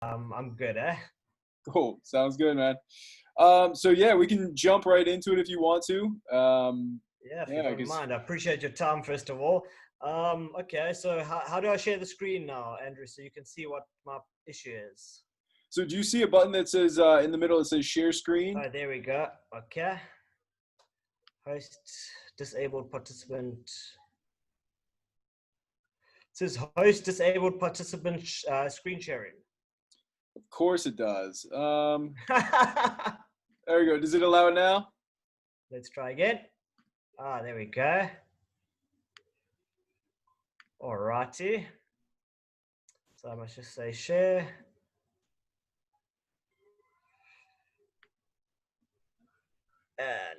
I'm good, eh? Cool. Sounds good, man. So yeah, we can jump right into it if you want to. Yeah, if you don't mind. I appreciate your time, first of all. Okay, so how do I share the screen now, Andrew, so you can see what my issue is? So do you see a button that says in the middle, it says share screen? Oh, there we go. Okay. Host disabled participant. It says host disabled participant screen sharing. Of course it does. There we go. Does it allow it now? Let's try again. Ah, there we go. Alrighty. So I must just say share. And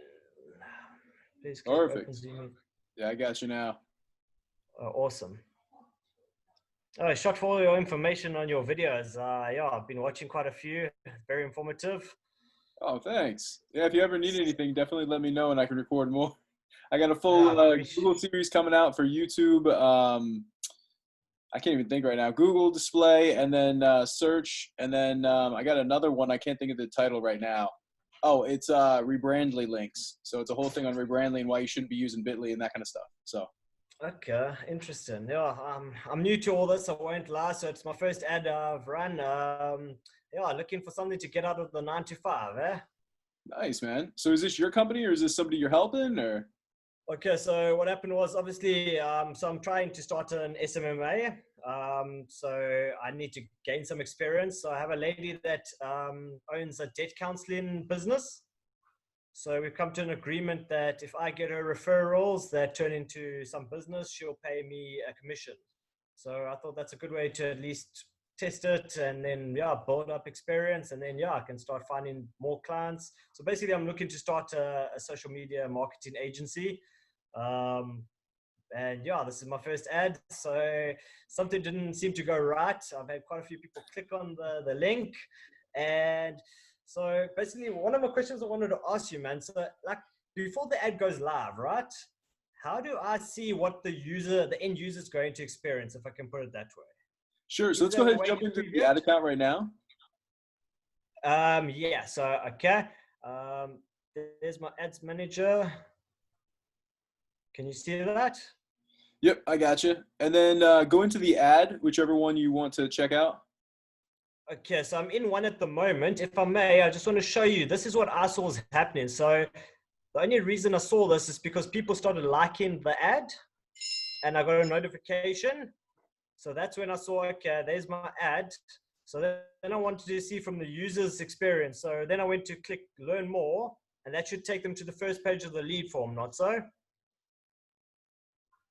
please click Perfect. open Zoom. Yeah, I got you now. Oh, awesome. Oh, shot for all your information on your videos. Yeah, I've been watching quite a few. Very informative. Oh, thanks. Yeah, if you ever need anything, definitely let me know and I can record more. I got a full Google series coming out for YouTube. I can't even think right now. Google display and then search. And then I got another one. I can't think of the title right now. Oh, it's Rebrandly links. So it's a whole thing on Rebrandly and why you shouldn't be using Bitly and that kind of stuff. So. Okay, interesting. Yeah, I'm new to all this. I won't lie. So it's my first ad I've run. Yeah, looking for something to get out of the 9 to 5. Eh? Nice, man. So is this your company or is this somebody you're helping or? Okay, so what happened was obviously, so I'm trying to start an SMMA. So I need to gain some experience. So I have a lady that owns a debt counseling business. So we've come to an agreement that if I get her referrals that turn into some business, she'll pay me a commission. So I thought that's a good way to at least test it and then, yeah, build up experience. And then, yeah, I can start finding more clients. So basically, I'm looking to start a social media marketing agency. And yeah, this is my first ad. So something didn't seem to go right. I've had quite a few people click on the link. And so basically, one of my questions I wanted to ask you, man, so like before the ad goes live, right? How do I see what the end user is going to experience, if I can put it that way? Sure. So let's go ahead and jump into the ad account right now. Yeah. So, okay. There's my ads manager. Can you see that? Yep, I got you. And then go into the ad, whichever one you want to check out. Okay, so I'm in one at the moment. If I may, I just want to show you, this is what I saw is happening. So the only reason I saw this is because people started liking the ad and I got a notification. So that's when I saw, okay, there's my ad. So then I wanted to see from the user's experience. So then I went to click learn more, and that should take them to the first page of the lead form, not so?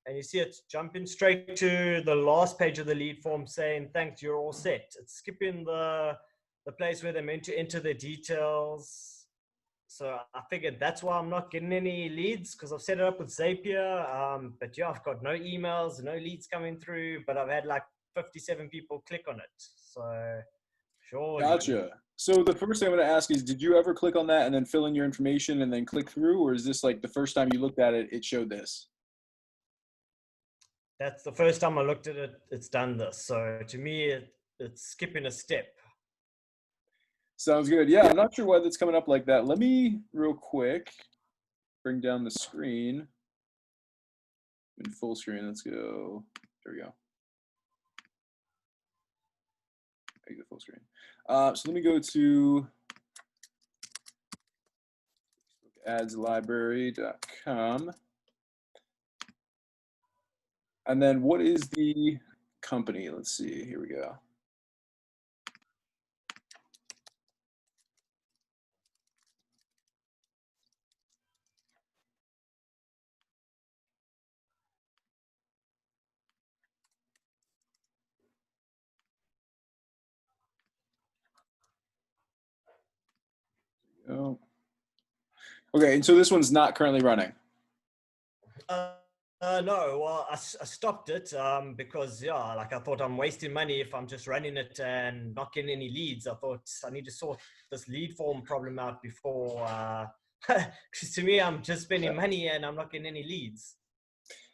And you see it's jumping straight to the last page of the lead form saying, thanks, you're all set. It's skipping the place where they're meant to enter their details. So I figured that's why I'm not getting any leads, because I've set it up with Zapier. But yeah, I've got no emails, no leads coming through, but I've had like 57 people click on it. So sure. Gotcha. So the first thing I'm going to ask is, did you ever click on that and then fill in your information and then click through? Or is this like the first time you looked at it, it showed this? That's the first time I looked at it, it's done this. So to me, it's skipping a step. Sounds good. Yeah, I'm not sure why that's coming up like that. Let me real quick bring down the screen. In full screen, let's go. There we go. Exit full screen. So let me go to adslibrary.com. And then what is the company? Let's see. Here we go. Oh. Okay, and so this one's not currently running. No, well, I stopped it because, yeah, like I thought I'm wasting money if I'm just running it and not getting any leads. I thought I need to sort this lead form problem out before, because to me, I'm just spending money and I'm not getting any leads.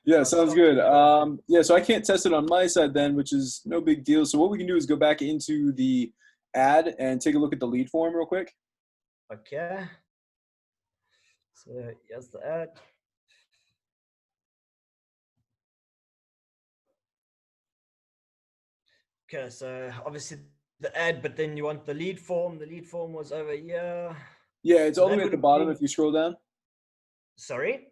Yeah, sounds good. Yeah, so I can't test it on my side then, which is no big deal. So what we can do is go back into the ad and take a look at the lead form real quick. Okay. So here's the ad. Okay, so obviously the ad, but then you want the lead form. The lead form was over here. Yeah, it's So all the that way at would the have bottom been, if you scroll down. sorry?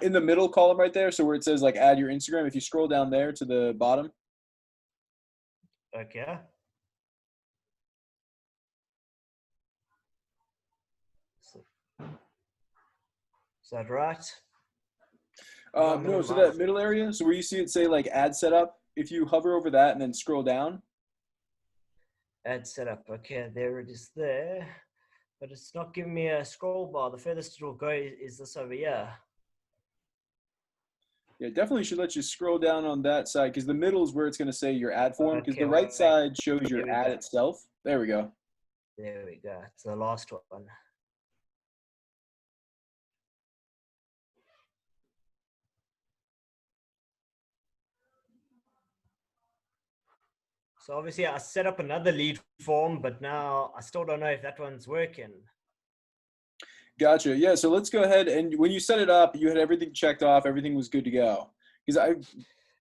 In the middle column right there, so where it says like add your Instagram, if you scroll down there to the bottom. Okay. So, is that right? No, so that middle area, so where you see it say like ad setup, if you hover over that and then scroll down. Ad setup. Okay, there it is there. But it's not giving me a scroll bar. The furthest it will go is this over here. Yeah, definitely should let you scroll down on that side because the middle is where it's going to say your ad form because Okay, the right wait. side shows There your we ad go. itself. There we go. There we go. It's the last one. So obviously I set up another lead form, but now I still don't know if that one's working. Gotcha. Yeah, so let's go ahead and when you set it up, you had everything checked off, everything was good to go. Because I've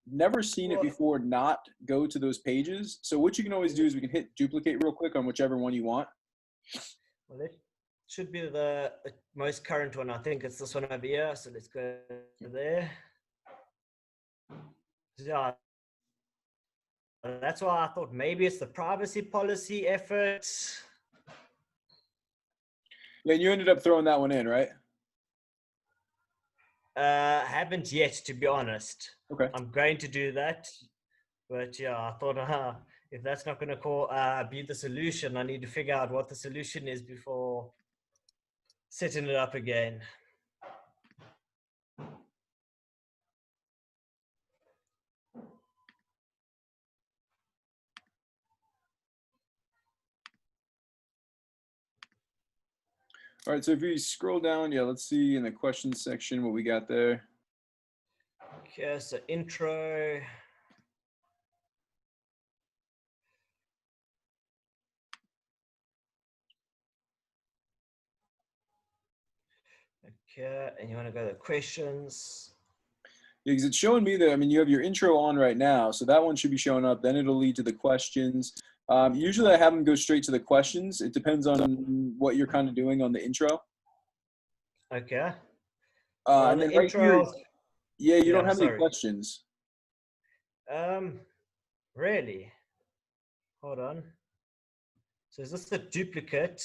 never seen it before not go to those pages. So what you can always do is we can hit duplicate real quick on whichever one you want. Well, it should be the most current one. I think it's this one over here. So let's go there. Yeah. That's why I thought maybe it's the privacy policy efforts. And you ended up throwing that one in, right? Haven't yet, to be honest. Okay. I'm going to do that, but yeah, I thought if that's not going to be the solution, I need to figure out what the solution is before setting it up again. All right, so if you scroll down, yeah, let's see in the questions section what we got there. Okay, so intro. Okay, and you want to go to questions. Yeah, because it's showing me that, I mean, you have your intro on right now, so that one should be showing up. Then it'll lead to the questions. Usually I have them go straight to the questions. It depends on what you're kind of doing on the intro. Okay. And then right here, yeah, you don't have any questions. Really? Hold on. So is this the duplicate?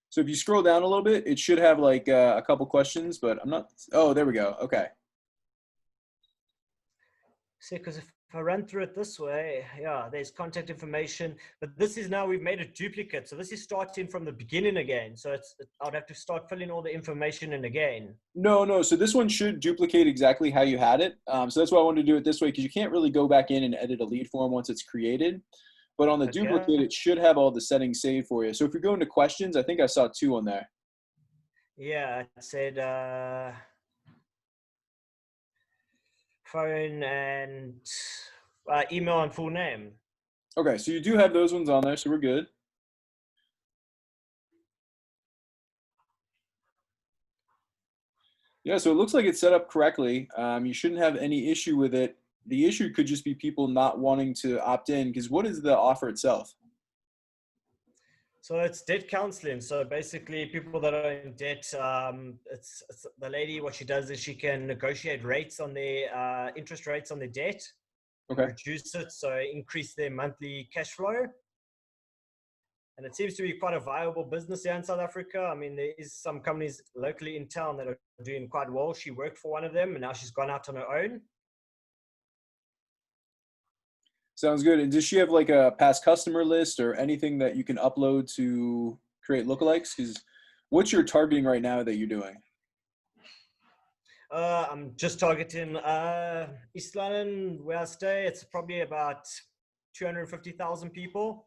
So if you scroll down a little bit, it should have like a couple questions, but I'm not. Oh, there we go. Okay. See, because if I run through it this way, yeah, there's contact information, but this is now we've made a duplicate. So this is starting from the beginning again. So I'd have to start filling all the information in again. No. So this one should duplicate exactly how you had it. So that's why I wanted to do it this way because you can't really go back in and edit a lead form once it's created. But on the duplicate, it should have all the settings saved for you. So if you go into questions, I think I saw 2 on there. Yeah, it said phone and email and full name. Okay, so you do have those ones on there, so we're good. Yeah, so it looks like it's set up correctly. You shouldn't have any issue with it. The issue could just be people not wanting to opt in because what is the offer itself? So it's debt counseling. So basically people that are in debt, it's the lady, what she does is she can negotiate rates on their interest rates on their debt. Okay. Reduce it, so increase their monthly cash flow. And it seems to be quite a viable business here in South Africa. I mean, there is some companies locally in town that are doing quite well. She worked for one of them and now she's gone out on her own. Sounds good. And does she have like a past customer list or anything that you can upload to create lookalikes? Because what's your targeting right now that you're doing? I'm just targeting East London, where I stay. It's probably about 250,000 people.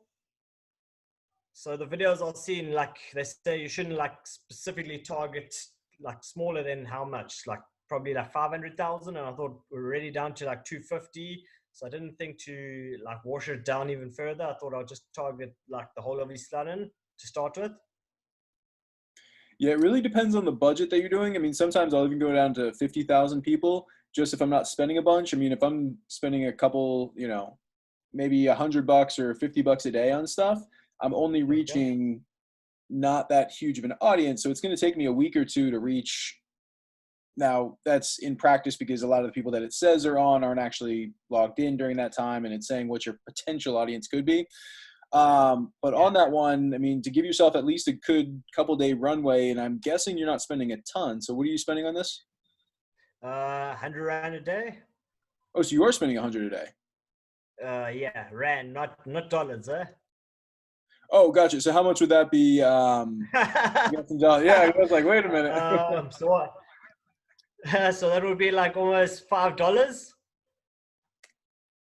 So the videos I've seen, like they say, you shouldn't like specifically target like smaller than how much, like probably like 500,000. And I thought we're already down to like 250. So I didn't think to like wash it down even further. I thought I'll just target like the whole of East London to start with. Yeah, it really depends on the budget that you're doing. I mean, sometimes I'll even go down to 50,000 people just if I'm not spending a bunch. I mean, if I'm spending a couple, you know, maybe $100 or $50 a day on stuff, I'm only reaching not that huge of an audience. So it's going to take me a week or two to reach. Now, that's in practice because a lot of the people that it says are on aren't actually logged in during that time, and it's saying what your potential audience could be. But on that one, I mean, to give yourself at least a good couple day runway, and I'm guessing you're not spending a ton. So what are you spending on this? 100 Rand a day. Oh, so you are spending 100 a day. Yeah, Rand, not dollars, eh? Oh, gotcha. So how much would that be? Yeah, I was like, wait a minute. So what? So that would be like almost $5.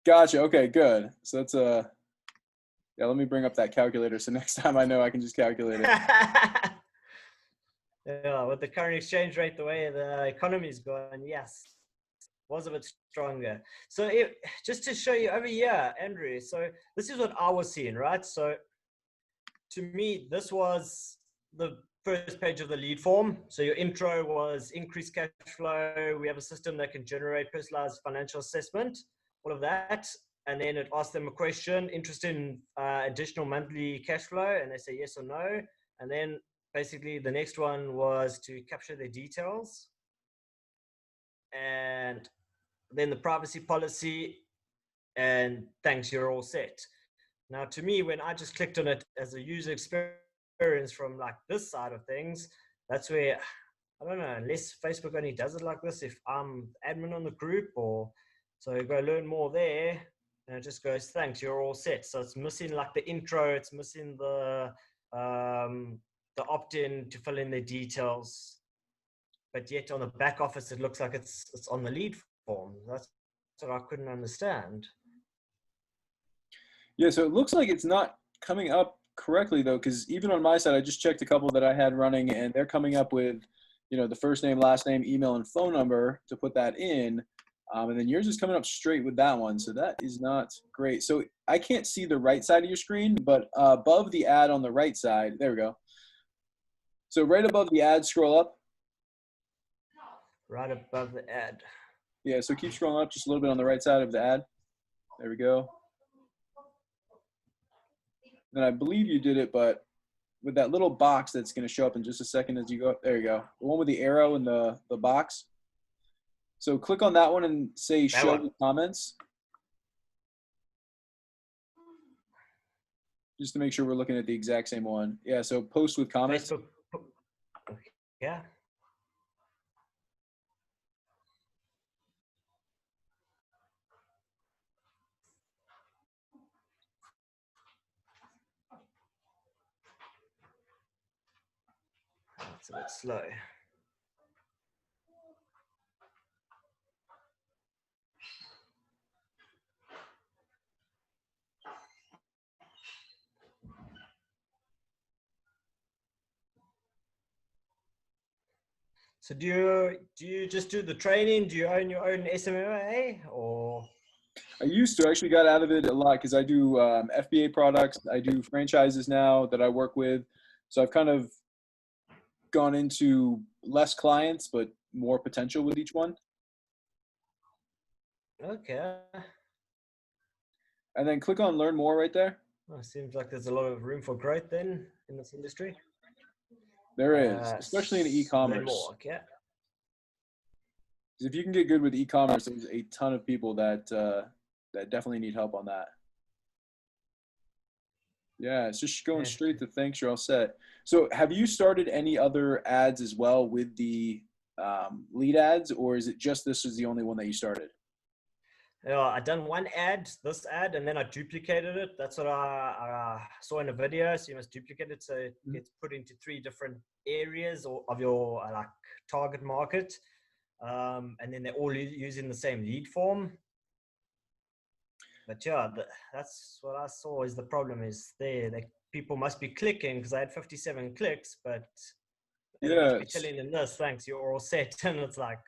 Gotcha. Okay, good. So that's yeah, let me bring up that calculator so next time I know I can just calculate it. Yeah, with the current exchange rate, the way the economy is going, yes, was a bit stronger. So just to show you over here, Andrew, so this is what I was seeing, right? So to me, this was the first page of the lead form. So your intro was increased cash flow. We have a system that can generate personalized financial assessment, all of that. And then it asks them a question, interested in additional monthly cash flow, and they say yes or no. And then basically the next one was to capture their details. And then the privacy policy, and thanks, you're all set. Now, to me, when I just clicked on it as a user experience from like this side of things, that's where, I don't know, unless Facebook only does it like this, if I'm admin on the group, or so go learn more there. And it just goes, thanks, you're all set. So it's missing like the intro, it's missing the opt-in to fill in their details. But yet on the back office, it looks like it's on the lead form. That's what I couldn't understand. Yeah, so it looks like it's not coming up correctly though, because even on my side, I just checked a couple that I had running, and they're coming up with, you know, the first name, last name, email, and phone number to put that in. And then yours is coming up straight with that one. So that is not great. So I can't see the right side of your screen, but above the ad on the right side, there we go. So right above the ad, scroll up. Right above the ad. Yeah, so keep scrolling up just a little bit on the right side of the ad. There we go. Then I believe you did it, but with that little box that's going to show up in just a second as you go up. There you go. The one with the arrow and the box. So click on that one and say show the comments. Just to make sure we're looking at the exact same one. Yeah, so post with comments. Facebook. Yeah. It's a bit slow. So do you just do the training? Do you own your own SMMA, or? I used to. I actually got out of it a lot because I do FBA products. I do franchises now that I work with. So I've kind of gone into less clients, but more potential with each one. Okay. And then click on learn more right there. Well, it seems like there's a lot of room for growth then in this industry. There is, especially in e-commerce. Learn more, okay. If you can get good with e-commerce, there's a ton of people that that definitely need help on that. Yeah, it's just going straight to thanks, you're all set. So have you started any other ads as well with the lead ads, or is it just this is the only one that you started? Yeah, I done one ad, this ad, and then I duplicated it. That's what I saw in a video. So you must duplicate it so it gets put into 3 different areas of your like target market, and then they're all using the same lead form. But yeah, that's what I saw is the problem is there. People must be clicking because I had 57 clicks, but they must be telling them this, thanks, you're all set. And it's like,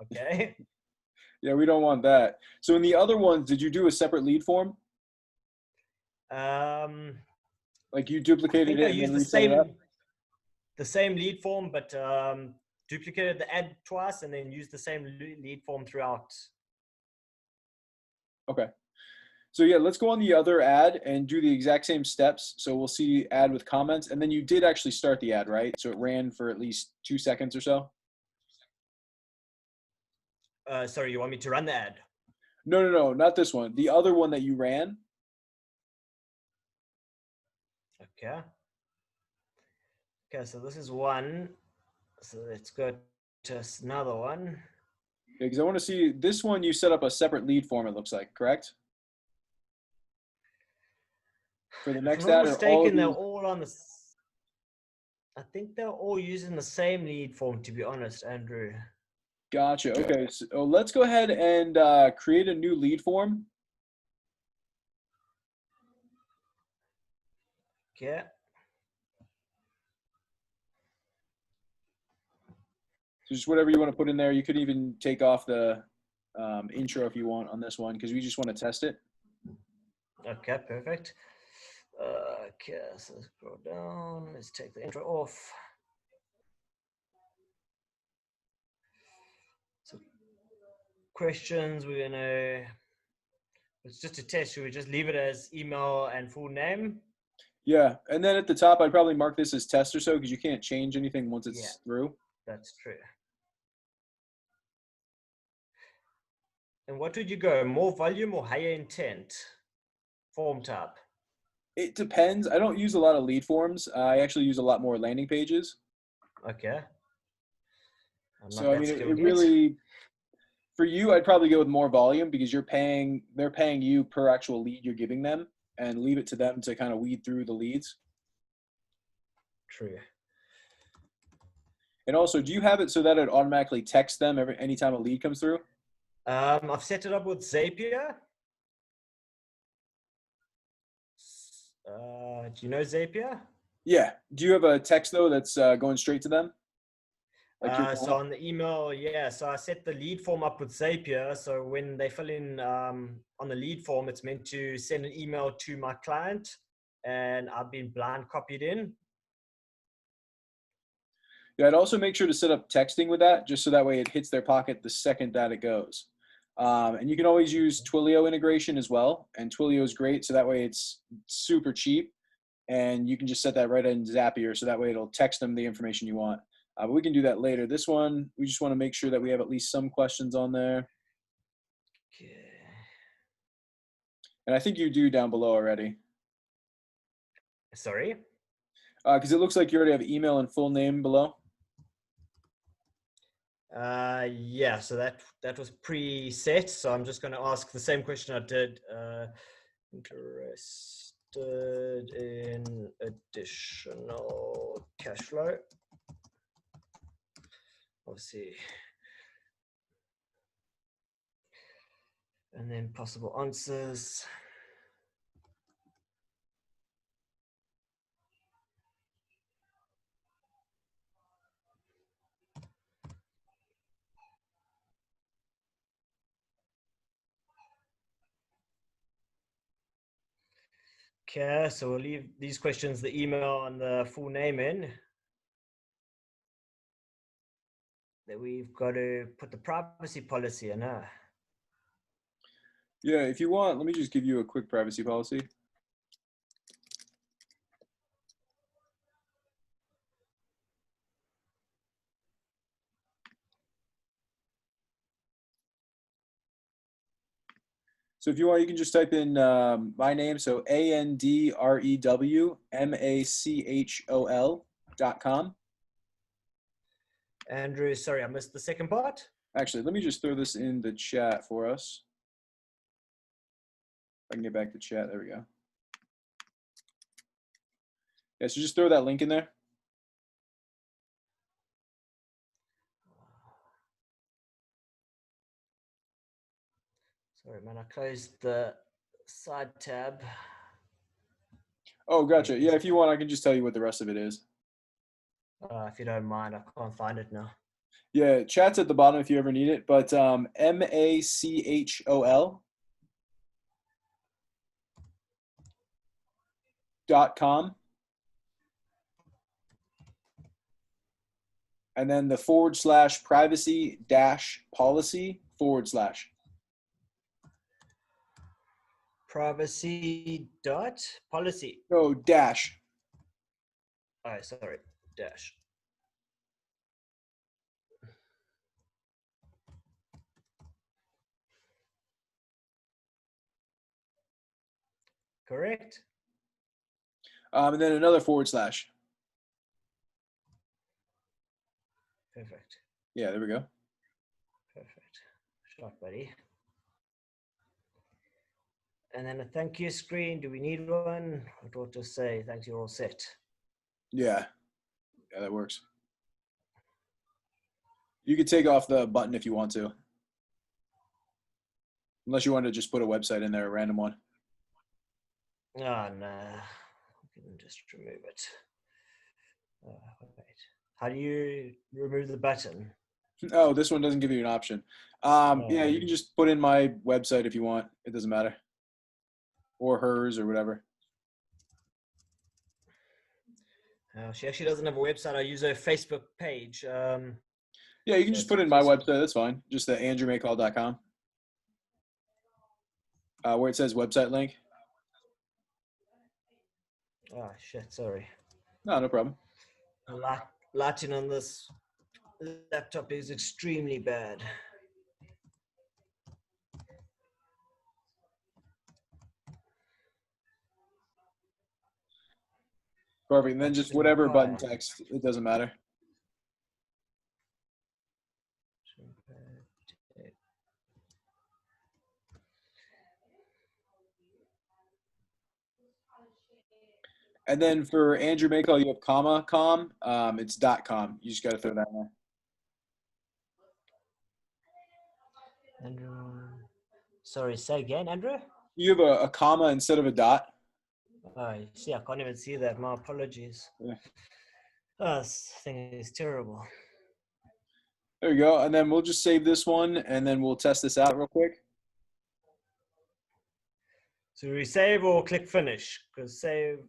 okay. Yeah, we don't want that. So in the other ones, did you do a separate lead form? Like you I duplicated think I it and then used reset it up? the same lead form, but duplicated the ad twice and then used the same lead form throughout. Okay. So yeah, let's go on the other ad and do the exact same steps. So we'll see ad with comments. And then you did actually start the ad, right? So it ran for at least 2 seconds or so? Sorry, you want me to run the ad? No, no, no, not this one. The other one that you ran. Okay. Okay, so this is one. So let's go to another one. Because I want to see this one. You set up a separate lead form, it looks like, correct? For the next If I'm not ad, or all of mistaken, they're these? all on the. I think they're all using the same lead form, to be honest, Andrew. Gotcha. Okay, so let's go ahead and create a new lead form. Okay. So just whatever you want to put in there. You could even take off the intro if you want on this one, because we just want to test it. Okay, perfect. Okay, so let's scroll down. Let's take the intro off. So questions, we're gonna, it's just a test. Should we just leave it as email and full name? Yeah, and then at the top, I'd probably mark this as test or so, because you can't change anything once it's through. That's true. And what would you go, more volume or higher intent form type? It depends. I don't use a lot of lead forms. I actually use a lot more landing pages. Okay. So I mean, it really, for you, I'd probably go with more volume, because they're paying you per actual lead you're giving them, and leave it to them to kind of weed through the leads. True. And also, do you have it so that it automatically texts them anytime a lead comes through? I've set it up with Zapier. Do you know Zapier? Yeah. Do you have a text though that's going straight to them? Like so on the email, yeah. So I set the lead form up with Zapier. So when they fill in on the lead form, it's meant to send an email to my client, and I've been blind copied in. Yeah, I'd also make sure to set up texting with that, just so that way it hits their pocket the second that it goes. And you can always use Twilio integration as well. And Twilio is great, so that way it's super cheap. And you can just set that right in Zapier, so that way it'll text them the information you want. But we can do that later. This one, we just want to make sure that we have at least some questions on there. Okay. And I think you do down below already. Sorry? Because it looks like you already have email and full name below. Yeah, so that was preset. So I'm just going to ask the same question I did. Interested in additional cash flow? Obviously. And then possible answers. Okay, so we'll leave these questions, the email and the full name in. Then we've got to put the privacy policy in. Yeah, if you want, let me just give you a quick privacy policy. So if you want, you can just type in my name, so ANDREWMACHOL.com. Andrew, sorry, I missed the second part. Actually, let me just throw this in the chat for us. If I can get back to chat, there we go. Yeah, so just throw that link in there. Sorry, man, I closed the side tab. Oh, gotcha. Yeah, if you want, I can just tell you what the rest of it is. If you don't mind, I can't find it now. Yeah, chat's at the bottom if you ever need it, but �MACHOL.com, and then the /privacy-policy/. Privacy dot policy. No, dash. Oh, sorry, dash. Correct. And then another /. Perfect. Yeah, there we go. Perfect. Shot, buddy. And then a thank you screen. Do we need one? What do I just say? Thanks, you're all set. Yeah. Yeah, that works. You could take off the button if you want to. Unless you want to just put a website in there, a random one. Oh, no. We can just remove it. Wait. How do you remove the button? Oh, this one doesn't give you an option. Yeah, you can just put in my website if you want. It doesn't matter. Or hers or whatever. She actually doesn't have a website. I use her Facebook page. Yeah, you can just put in my website. That's fine. Just the andrewmaycall.com. Where it says website link. Oh, shit. Sorry. No, no problem. Lighting on this laptop is extremely bad. Perfect. And then just whatever button text, it doesn't matter. And then for Andrew Maycall, you have .com. It's .com. You just got to throw that in there. Andrew, sorry, say again, Andrew? You have a comma instead of a dot. Oh, see, I can't even see that. My apologies. Yeah. Oh, this thing is terrible. There you go. And then we'll just save this one, and then we'll test this out real quick. So we save or click finish? Because save.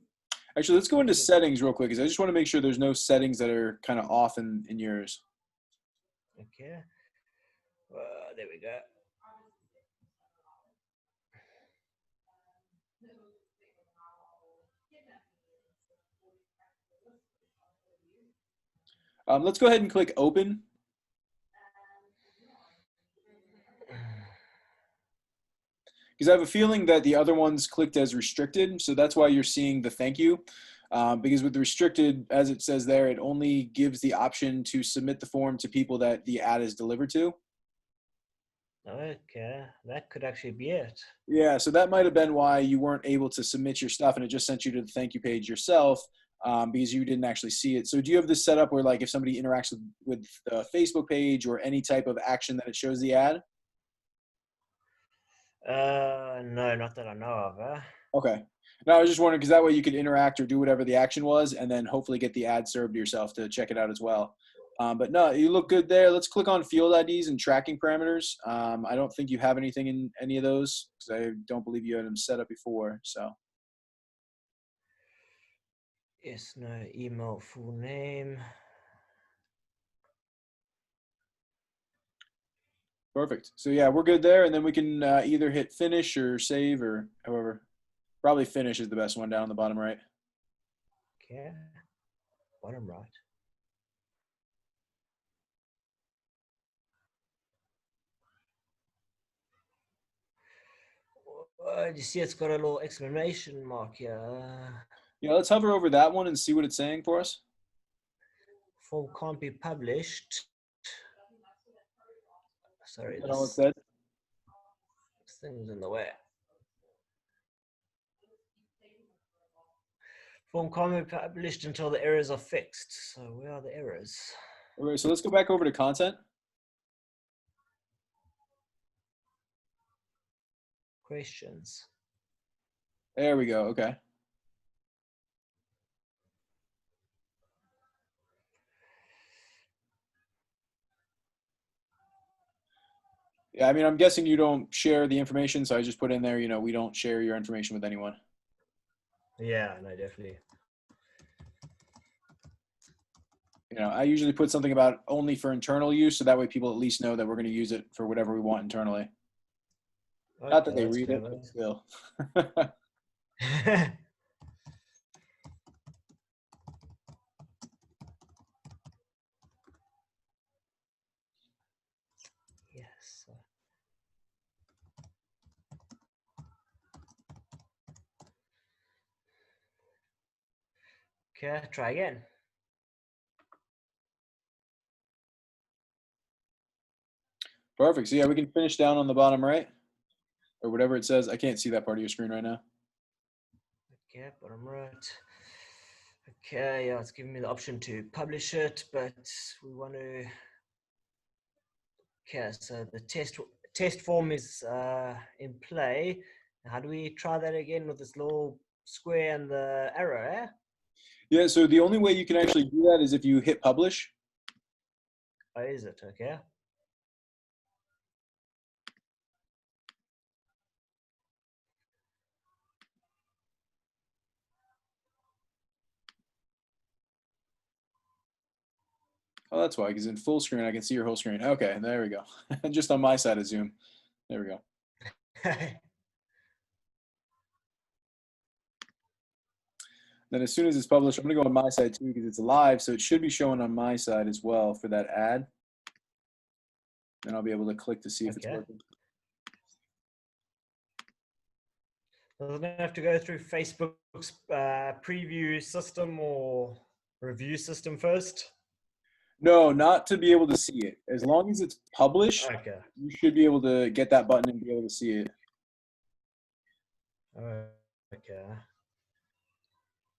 Actually, let's go into settings real quick, because I just want to make sure there's no settings that are kind of off in yours. Okay. There we go. Let's go ahead and click open. Because I have a feeling that the other ones clicked as restricted, so that's why you're seeing the thank you. Because with the restricted, as it says there, it only gives the option to submit the form to people that the ad is delivered to. Okay, that could actually be it. Yeah, so that might have been why you weren't able to submit your stuff, and it just sent you to the thank you page yourself, because you didn't actually see it. So do you have this set up where, like, if somebody interacts with the Facebook page or any type of action, that it shows the ad? No, not that I know of. Okay. No, I was just wondering, because that way you could interact or do whatever the action was, and then hopefully get the ad served to yourself to check it out as well. But no, you look good there. Let's click on field IDs and tracking parameters. I don't think you have anything in any of those, because I don't believe you had them set up before. So. Yes, no, email, full name. Perfect. So yeah, we're good there, and then we can either hit finish or save or however. Probably finish is the best one down on the bottom right. Okay, bottom right. You see it's got a little exclamation mark here. Yeah, let's hover over that one and see what it's saying for us. Form can't be published. Sorry, Is that all it said? This thing's in the way. Form can't be published until the errors are fixed. So where are the errors? Okay, so let's go back over to content. Questions. There we go. Okay. Yeah, I mean, I'm guessing you don't share the information, so I just put in there, you know, we don't share your information with anyone. Yeah, no, definitely. You know, I usually put something about only for internal use, so that way people at least know that we're going to use it for whatever we want internally. Okay, Not that they that's read it, clever. but still. Yes. Okay, try again. Perfect. So yeah, we can finish down on the bottom right, or whatever it says. I can't see that part of your screen right now. Okay, bottom right. Okay, yeah, it's giving me the option to publish it, but we want to. Okay, so the test form is in play. How do we try that again with this little square and the arrow? Eh? Yeah, so the only way you can actually do that is if you hit publish. Oh, is it? Okay. Oh, that's why, because in full screen, I can see your whole screen. Okay, there we go. Just on my side of Zoom. There we go. Then as soon as it's published, I'm going to go on my side too because it's live, so it should be showing on my side as well for that ad. Then I'll be able to click to see if it's working. Doesn't have to go through Facebook's preview system or review system first? No, not to be able to see it. As long as it's published, Okay. you should be able to get that button and be able to see it. Okay.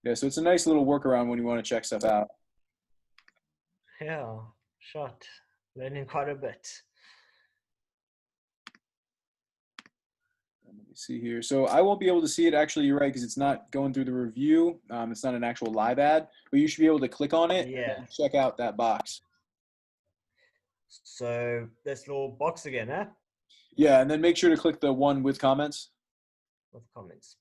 Yeah, so it's a nice little workaround when you want to check stuff out. Yeah, shot. Learning quite a bit. Let me see here. So I won't be able to see it. Actually, you're right, because it's not going through the review. It's not an actual live ad, but you should be able to click on it and check out that box. So this little box again, huh? Yeah, and then make sure to click the one with comments. With comments.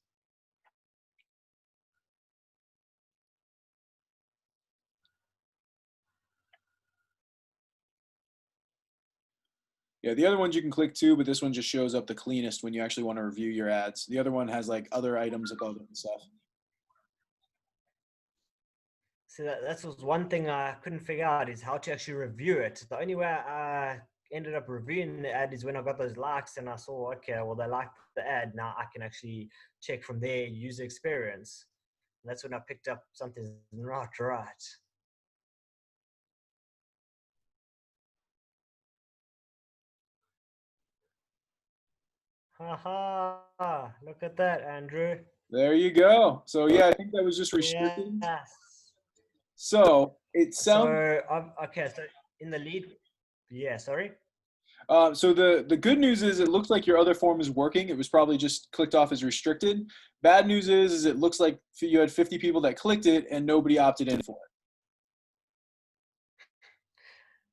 Yeah, the other ones you can click too, but this one just shows up the cleanest when you actually want to review your ads. The other one has like other items above it and stuff. So that was one thing I couldn't figure out is how to actually review it. The only way I ended up reviewing the ad is when I got those likes and I saw, okay, well, they liked the ad. Now I can actually check from their user experience. And that's when I picked up something not right. Haha, look at that, Andrew. There you go. So yeah, I think that was just restricted. Yes. So it sounds. So okay. So in the lead, yeah. Sorry. So the good news is it looks like your other form is working. It was probably just clicked off as restricted. Bad news is it looks like you had 50 people that clicked it and nobody opted in for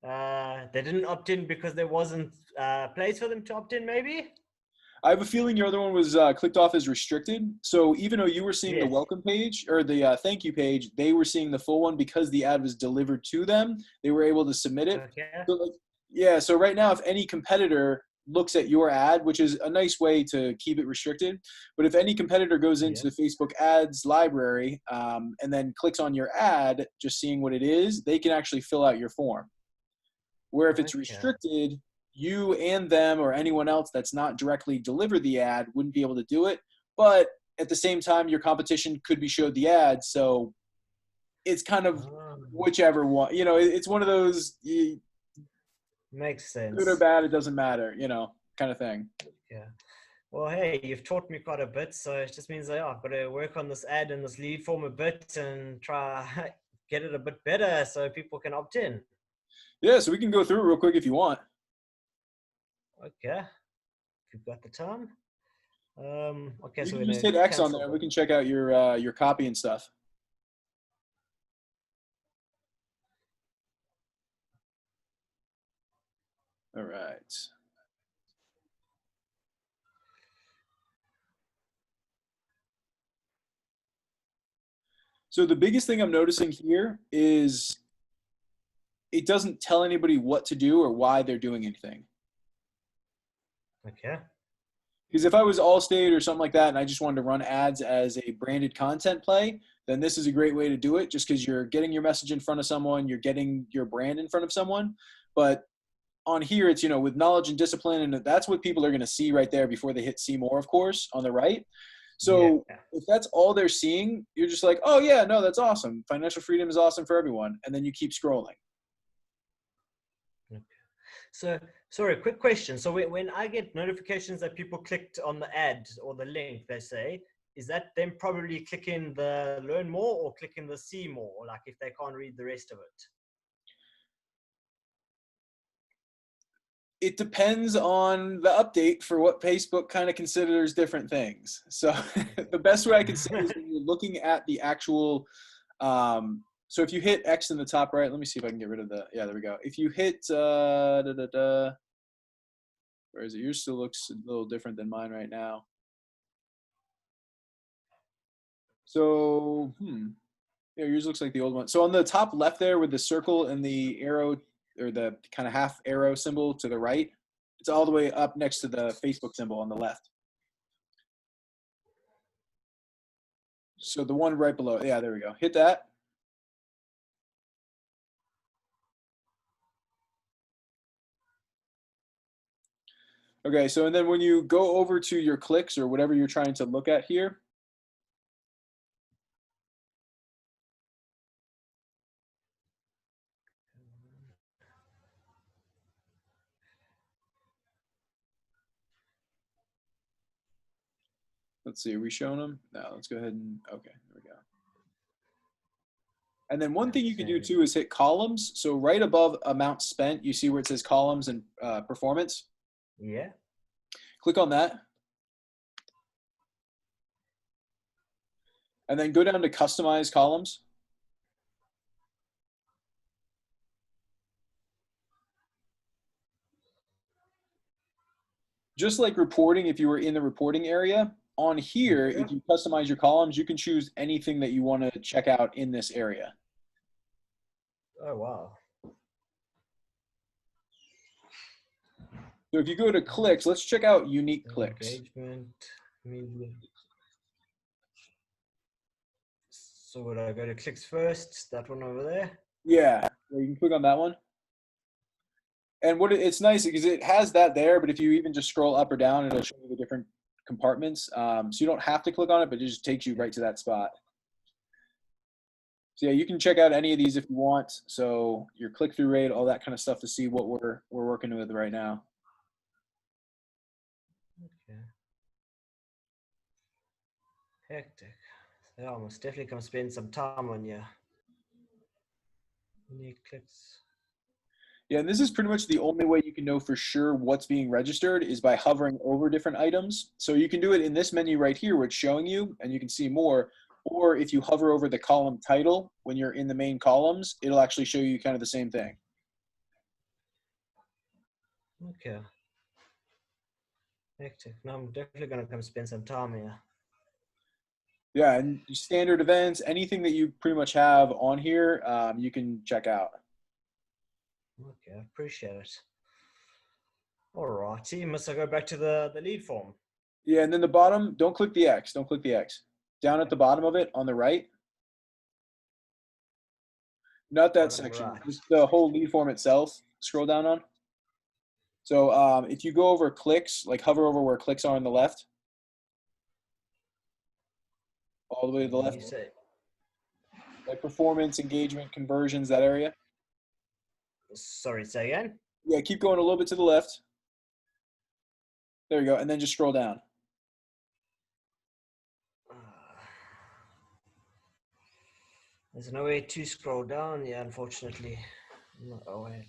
it. They didn't opt in because there wasn't a place for them to opt in. Maybe. I have a feeling your other one was clicked off as restricted. So even though you were seeing the welcome page or the thank you page, they were seeing the full one because the ad was delivered to them. They were able to submit it. Okay. So like, yeah. So right now, if any competitor looks at your ad, which is a nice way to keep it restricted, but if any competitor goes into the Facebook ads library and then clicks on your ad, just seeing what it is, they can actually fill out your form. Where if it's restricted, you and them or anyone else that's not directly delivered the ad wouldn't be able to do it. But at the same time, your competition could be showed the ad. So it's kind of whichever one, you know, it's one of those. Makes sense. Good or bad, it doesn't matter, you know, kind of thing. Yeah. Well, hey, you've taught me quite a bit. So it just means that I've got to work on this ad and this lead form a bit and try get it a bit better so people can opt in. Yeah, so we can go through it real quick if you want. Okay, if you've got the time. Okay, you so can just hit X on there and we can check out your copy and stuff. All right. So the biggest thing I'm noticing here is it doesn't tell anybody what to do or why they're doing anything. Okay. Because if I was Allstate or something like that and I just wanted to run ads as a branded content play, then this is a great way to do it just because you're getting your message in front of someone, you're getting your brand in front of someone. But on here, it's, you know, with knowledge and discipline, and that's what people are going to see right there before they hit see more, of course, on the right. So if that's all they're seeing, you're just like, oh yeah, no, that's awesome. Financial freedom is awesome for everyone. And then you keep scrolling. Okay. So, sorry, quick question. So when I get notifications that people clicked on the ad or the link, they say, is that them probably clicking the learn more or clicking the see more, like if they can't read the rest of it? It depends on the update for what Facebook kind of considers different things. So the best way I can say is when you're looking at the actual, so if you hit X in the top right, let me see if I can get rid of the, yeah, there we go. If you hit, where is it? Yours still looks a little different than mine right now. So, yeah, yours looks like the old one. So on the top left there with the circle and the arrow, or the kind of half arrow symbol to the right, it's all the way up next to the Facebook symbol on the left. So the one right below, yeah, there we go. Hit that. Okay, so and then when you go over to your clicks or whatever you're trying to look at here, let's see, are we showing them? No, let's go ahead and, okay, there we go. And then one thing you can do too is hit columns. So right above amount spent, you see where it says columns and performance? Yeah. Click on that. And then go down to customize columns. Just like reporting, if you were in the reporting area, on here, if you customize your columns, you can choose anything that you want to check out in this area. Oh, wow. So if you go to clicks, let's check out unique clicks. Engagement, media. So would I go to clicks first? That one over there? Yeah, you can click on that one. And what it's nice because it has that there, but if you even just scroll up or down, it'll show you the different compartments. So you don't have to click on it, but it just takes you right to that spot. So yeah, you can check out any of these if you want. So your click-through rate, all that kind of stuff to see what we're working with right now. Okay. Hectic. Yeah, I must definitely come spend some time on you. Unique clicks. Yeah, and this is pretty much the only way you can know for sure what's being registered is by hovering over different items. So you can do it in this menu right here where it's showing you, and you can see more. Or if you hover over the column title, when you're in the main columns, it'll actually show you kind of the same thing. Okay. Hectic. No, I'm definitely going to come spend some time here. Yeah, and standard events, anything that you pretty much have on here, you can check out. Okay, I appreciate it. All righty, must I go back to the lead form? Yeah, and then the bottom, don't click the X. Don't click the X. Down at the bottom of it on the right. Not that section, right. just the whole lead form itself. Scroll down on. So if you go over clicks, like hover over where clicks are on the left, all the way to the left, like performance, engagement, conversions, that area. Sorry, say again? Yeah, keep going a little bit to the left. There you go, and then just scroll down. There's no way to scroll down, yeah, unfortunately. Oh, wait.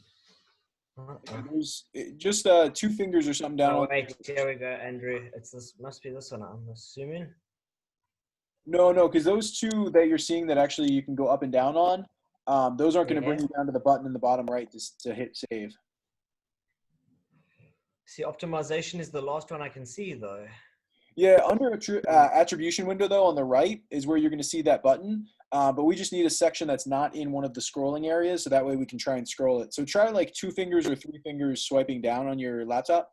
There's just 2 fingers or something down. Oh, wait, here we go, Andrew. It's this, must be this one, I'm assuming. No, because those 2 that you're seeing that actually you can go up and down on, those aren't going to bring you down to the button in the bottom right to hit save. See, optimization is the last one I can see, though. Yeah, under attribution window though, on the right is where you're going to see that button. But we just need a section that's not in one of the scrolling areas, so that way we can try and scroll it. So try like 2 fingers or 3 fingers swiping down on your laptop.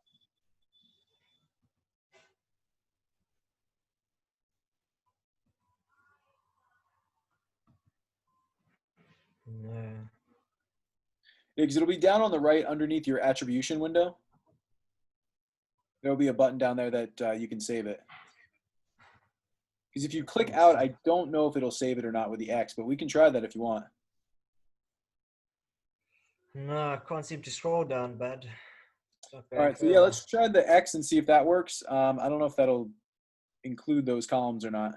No. Because it'll be down on the right underneath your attribution window. There'll be a button down there that you can save it. Because if you click out, I don't know if it'll save it or not with the X, but we can try that if you want. No, I can't seem to scroll down, bud. All right, so yeah, let's try the X and see if that works. I don't know if that'll include those columns or not.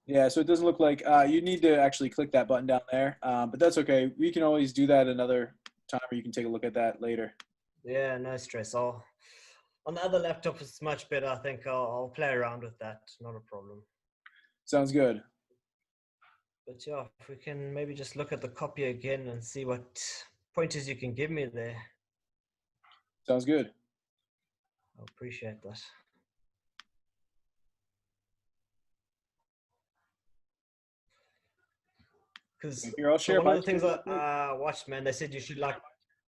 Yeah, so it doesn't look like you need to actually click that button down there, but that's okay. We can always do that another time, or you can take a look at that later. Yeah, no stress. On the other laptop, it's much better. I think I'll play around with that. Not a problem. Sounds good. But yeah, if we can maybe just look at the copy again and see what pointers you can give me there. Sounds good. I appreciate that. Because one of the things I watched, man, they said you should like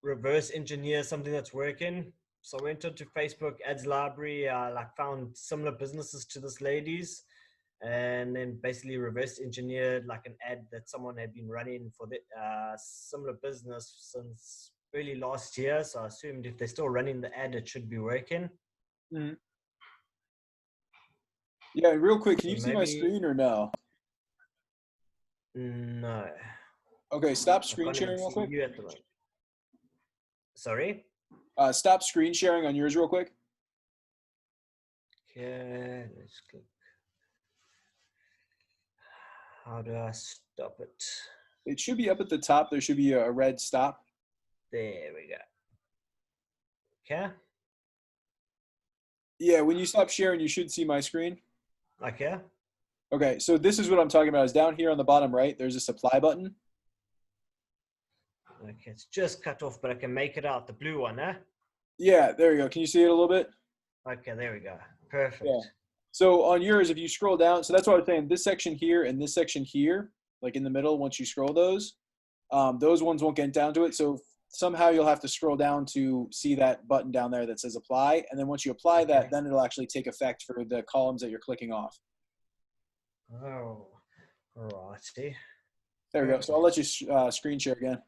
reverse engineer something that's working. So I went onto Facebook ads library, like found similar businesses to this lady's, and then basically reverse engineered like an ad that someone had been running for the similar business since early last year. So I assumed if they're still running the ad, it should be working. Mm-hmm. Yeah, real quick, can you see my screen or no? No. Okay, stop screen sharing real quick. Sorry? Stop screen sharing on yours real quick. Okay, let's click. How do I stop it? It should be up at the top. There should be a red stop. There we go. Okay. Yeah, when you stop sharing, you should see my screen. Okay. Okay, so this is what I'm talking about. Is down here on the bottom right, there's a supply button. Okay, it's just cut off, but I can make it out. The blue one, eh? Yeah, there you go. Can you see it a little bit? Okay, there we go. Perfect. Yeah. So on yours, if you scroll down, so that's what I was saying, this section here and this section here, like in the middle, once you scroll those ones won't get down to it. So somehow you'll have to scroll down to see that button down there that says apply. And then once you apply that, then it'll actually take effect for the columns that you're clicking off. Oh, righty. There we go. So I'll let you screen share again.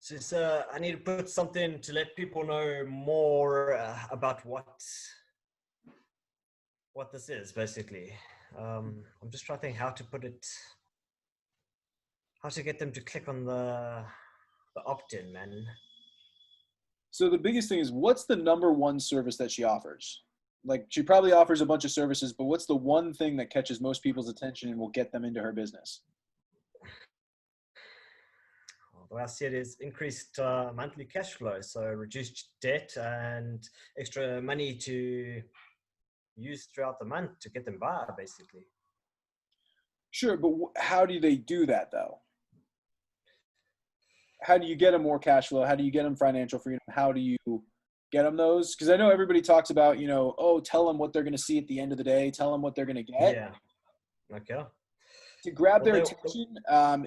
So I need to put something to let people know more about what this is, basically. I'm just trying to think how to put it, how to get them to click on the opt-in, man. So the biggest thing is, what's the #1 service that she offers? Like, she probably offers a bunch of services, but what's the one thing that catches most people's attention and will get them into her business? The way I see it is increased monthly cash flow, so reduced debt and extra money to use throughout the month to get them by, basically. Sure, but how do they do that, though? How do you get them more cash flow? How do you get them financial freedom? How do you get them those? Because I know everybody talks about, oh, tell them what they're going to see at the end of the day. Tell them what they're going to get. Yeah. Okay. To grab their attention,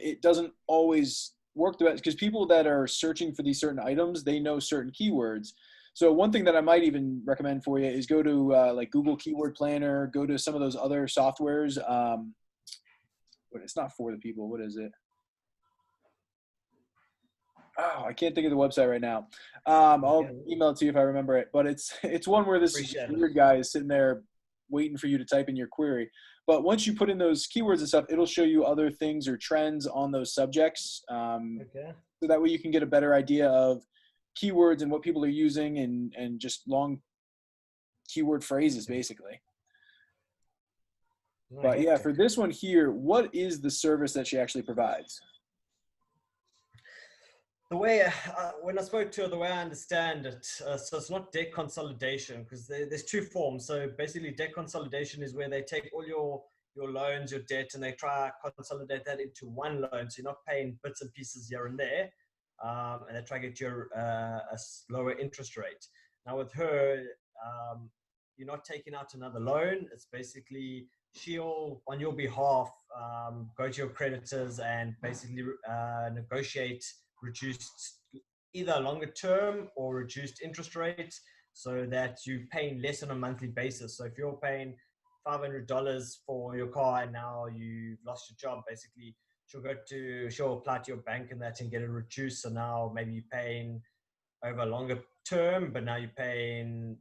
it doesn't always work the best, because people that are searching for these certain items, they know certain keywords. So one thing that I might even recommend for you is go to like Google Keyword Planner, go to some of those other softwares. But it's not for the people. What is it? Oh, I can't think of the website right now. I'll email it to you if I remember it. But it's one where this weird guy is sitting there waiting for you to type in your query. But once you put in those keywords and stuff, it'll show you other things or trends on those subjects. So that way you can get a better idea of keywords and what people are using, and just long keyword phrases, basically. But yeah, for this one here, what is the service that she actually provides? The way, when I spoke to her, the way I understand it, so it's not debt consolidation, because there's two forms. So basically debt consolidation is where they take all your loans, your debt, and they try to consolidate that into one loan. So you're not paying bits and pieces here and there. And they try to get you a lower interest rate. Now with her, you're not taking out another loan. It's basically she'll, on your behalf, go to your creditors and basically negotiate reduced, either longer term or reduced interest rates, so that you're paying less on a monthly basis. So if you're paying $500 for your car and now you've lost your job, basically she'll apply to your bank and that and get it reduced. So now maybe you're paying over a longer term, but now you're paying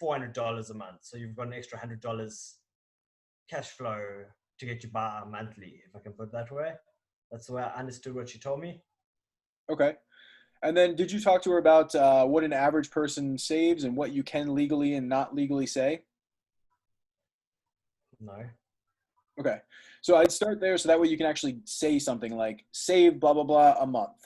$400 a month. So you've got an extra $100 cash flow to get you by monthly, if I can put it that way. That's the way I understood what she told me. Okay. And then did you talk to her about what an average person saves and what you can legally and not legally say? No. Okay. So I'd start there so that way you can actually say something like save blah, blah, blah a month.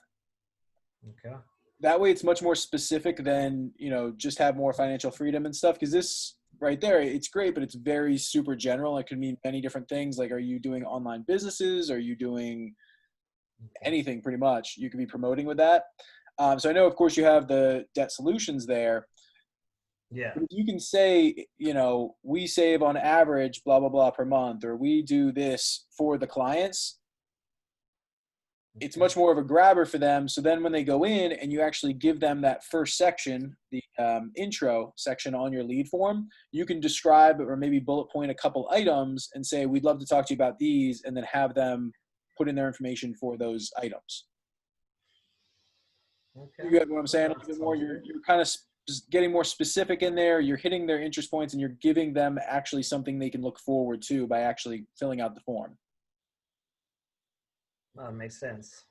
Okay. That way it's much more specific than, just have more financial freedom and stuff. Because this right there, it's great, but it's very super general. It could mean many different things. Like, are you doing online businesses? Are you doing anything pretty much? You could be promoting with that. So I know, of course, you have the debt solutions there. Yeah. But if you can say, we save on average, blah, blah, blah per month, or we do this for the clients, it's much more of a grabber for them. So then when they go in and you actually give them that first section, the intro section on your lead form, you can describe or maybe bullet point a couple items and say, we'd love to talk to you about these, and then have them put in their information for those items. Okay. You get what I'm saying? A little bit more. You're kind of getting more specific in there. You're hitting their interest points, and you're giving them actually something they can look forward to by actually filling out the form. That makes sense.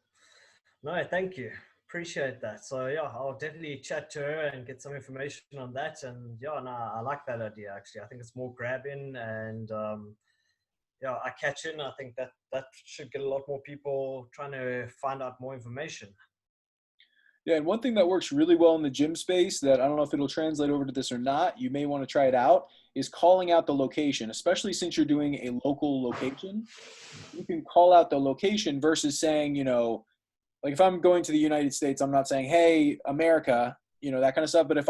No, thank you. Appreciate that. So yeah, I'll definitely chat to her and get some information on that. And yeah, no, I like that idea actually. I think it's more grabbing and yeah, I catch in. I think that should get a lot more people trying to find out more information. Yeah, and one thing that works really well in the gym space that I don't know if it'll translate over to this or not, you may want to try it out, is calling out the location, especially since you're doing a local location. You can call out the location versus saying, like if I'm going to the United States, I'm not saying, hey, America, that kind of stuff. But if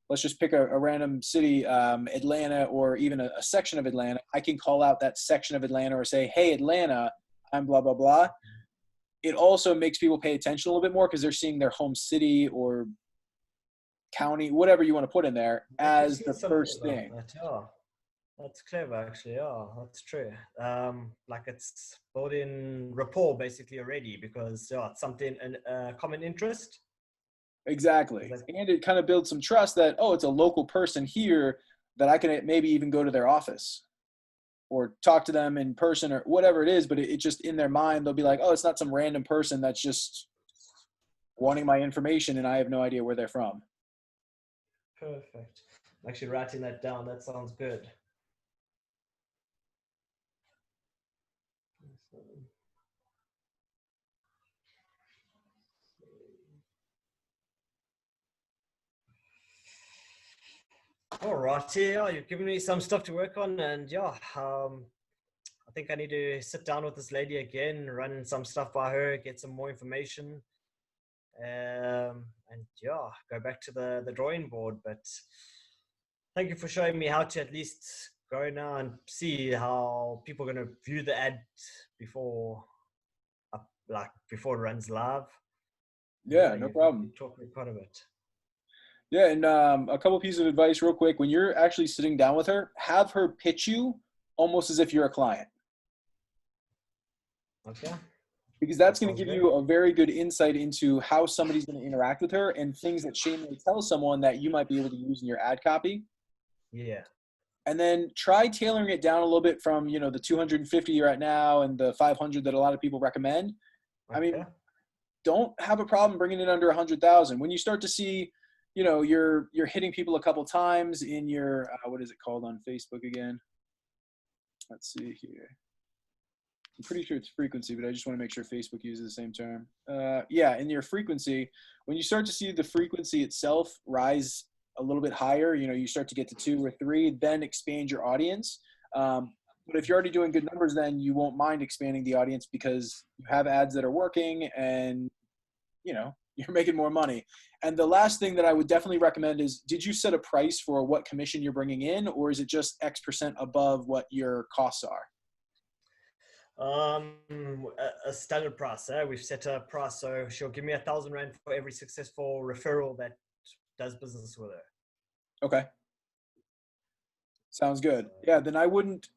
let's just pick a random city, Atlanta, or even a section of Atlanta, I can call out that section of Atlanta or say, hey, Atlanta, I'm blah, blah, blah. It also makes people pay attention a little bit more because they're seeing their home city or county, whatever you want to put in there, as the first thing. That's clever, actually. Yeah, that's true. Like it's building rapport basically already because it's something, a common interest. Exactly. And it kind of builds some trust that, oh, it's a local person here that I can maybe even go to their office or talk to them in person or whatever it is, but it just in their mind, they'll be like, oh, it's not some random person that's just wanting my information and I have no idea where they're from. Perfect. I'm actually writing that down. That sounds good. All right, yeah, you've given me some stuff to work on, and yeah, I think I need to sit down with this lady again, run some stuff by her, get some more information, and yeah, go back to the drawing board. But thank you for showing me how to at least go now and see how people are going to view the ad before it runs live. Yeah, no problem. You taught me quite a bit. Yeah, and a couple pieces of advice real quick. When you're actually sitting down with her, have her pitch you almost as if you're a client. Okay. Because that's going to give you a very good insight into how somebody's going to interact with her and things that she may tell someone that you might be able to use in your ad copy. Yeah. And then try tailoring it down a little bit from, the 250 you're at now and the 500 that a lot of people recommend. Okay. I mean, don't have a problem bringing it under 100,000. When you start to see, you're hitting people a couple times in your, what is it called on Facebook again? Let's see here. I'm pretty sure it's frequency, but I just want to make sure Facebook uses the same term. Yeah, in your frequency, when you start to see the frequency itself rise a little bit higher, you know, you start to get to 2 or 3, then expand your audience. But if you're already doing good numbers, then you won't mind expanding the audience because you have ads that are working and, you know, you're making more money. And the last thing that I would definitely recommend is, did you set a price for what commission you're bringing in, or is it just X% above what your costs are? A standard price. We've set a price, so she'll give me R1,000 for every successful referral that does business with her. Okay. Sounds good. Yeah, then I wouldn't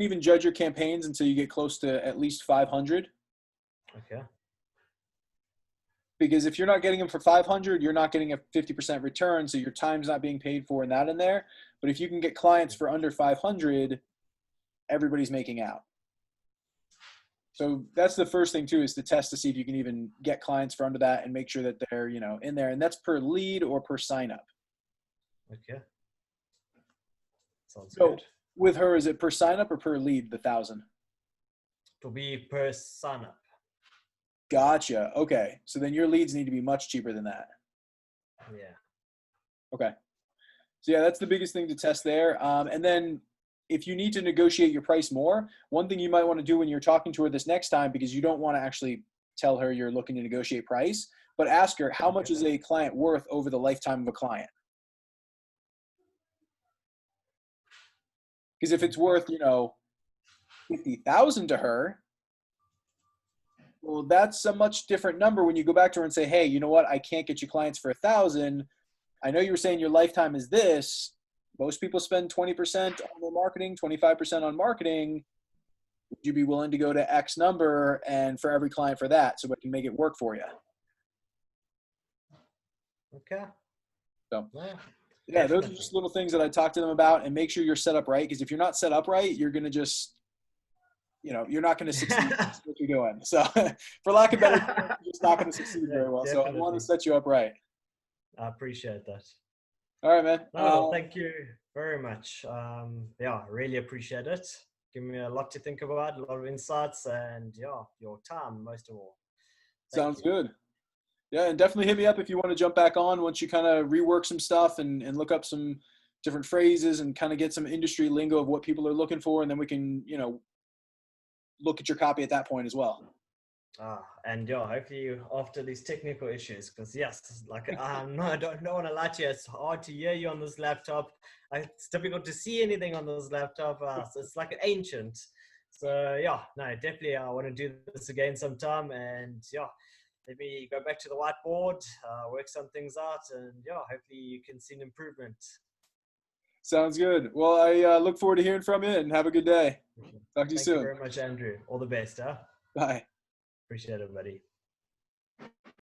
even judge your campaigns until you get close to at least 500. Okay. Because if you're not getting them for 500, you're not getting a 50% return, so your time's not being paid for and that in there. But if you can get clients for under 500, everybody's making out. So that's the first thing too, is to test to see if you can even get clients for under that and make sure that they're, you know, in there. And that's per lead or per sign up. Okay. Sounds So good. with her, is it per sign up or per lead, the 1,000? It'll be per sign up. Gotcha. Okay. So then your leads need to be much cheaper than that. Yeah. Okay. So yeah, that's the biggest thing to test there. And then if you need to negotiate your price more, one thing you might want to do when you're talking to her this next time, because you don't want to actually tell her you're looking to negotiate price, but ask her, how much is a client worth over the lifetime of a client? Because if it's worth, you know, 50,000 to her, well, that's a much different number when you go back to her and say, hey, you know what? I can't get you clients for 1,000. I know you were saying your lifetime is this. Most people spend 20% on their marketing, 25% on marketing. Would you be willing to go to X number and for every client for that, so we can make it work for you? Okay. So, yeah, those are just little things that I talk to them about, and make sure you're set up right. Because if you're not set up right, you're going to just, you know, you're not going to succeed in what you're doing. So for lack of better terms, you're just not going to succeed very well. Definitely. So I want to set you up right. I appreciate that. All right, man. No, thank you very much. Yeah, really appreciate it. Give me a lot to think about, a lot of insights, and yeah, your time most of all. Sounds good. Yeah, and definitely hit me up if you want to jump back on once you kind of rework some stuff and look up some different phrases and kind of get some industry lingo of what people are looking for, and then we can, you know, look at your copy at that point as well. And yeah, hopefully after these technical issues, because yes, like no, I don't want to lie to you, it's hard to hear you on this laptop. It's difficult to see anything on this laptop. So it's like an ancient. So yeah, no, definitely I want to do this again sometime, and yeah, let me go back to the whiteboard, work some things out, and yeah, hopefully you can see an improvement. Sounds good. Well, I look forward to hearing from you, and have a good day. Talk to you soon. Thank you very much, Andrew. All the best. Bye. Appreciate it, buddy.